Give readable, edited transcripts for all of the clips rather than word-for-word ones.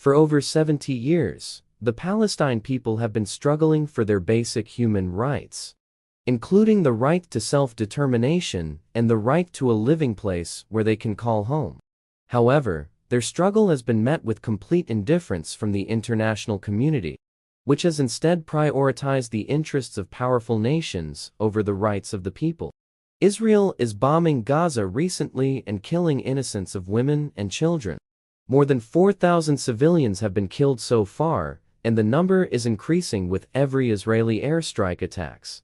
For over 70 years, the Palestine people have been struggling for their basic human rights, including the right to self-determination and the right to a living place where they can call home. However, their struggle has been met with complete indifference from the international community, which has instead prioritized the interests of powerful nations over the rights of the people. Israel is bombing Gaza recently and killing innocents of women and children. More than 4,000 civilians have been killed so far, and the number is increasing with every Israeli airstrike attacks.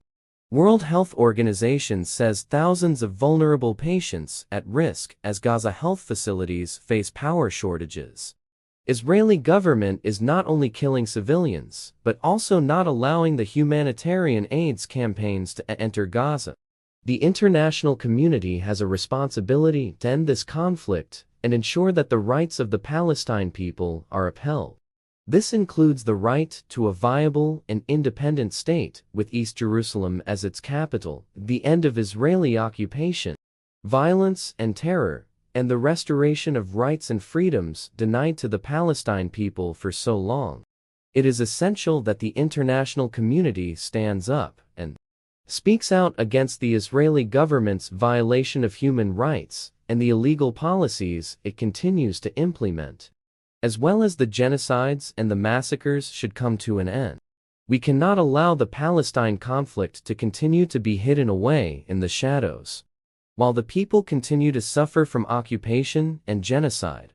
World Health Organization says thousands of vulnerable patients at risk as Gaza health facilities face power shortages. Israeli government is not only killing civilians, but also not allowing the humanitarian aid campaigns to enter Gaza. The international community has a responsibility to end this conflict and ensure that the rights of the Palestine people are upheld. This includes the right to a viable and independent state with East Jerusalem as its capital, the end of Israeli occupation, violence and terror, and the restoration of rights and freedoms denied to the Palestine people for so long. It is essential that the international community stands up and speaks out against the Israeli government's violation of human rights and the illegal policies it continues to implement, as well as the genocides and the massacres should come to an end. We cannot allow the Palestine conflict to continue to be hidden away in the shadows, while the people continue to suffer from occupation and genocide.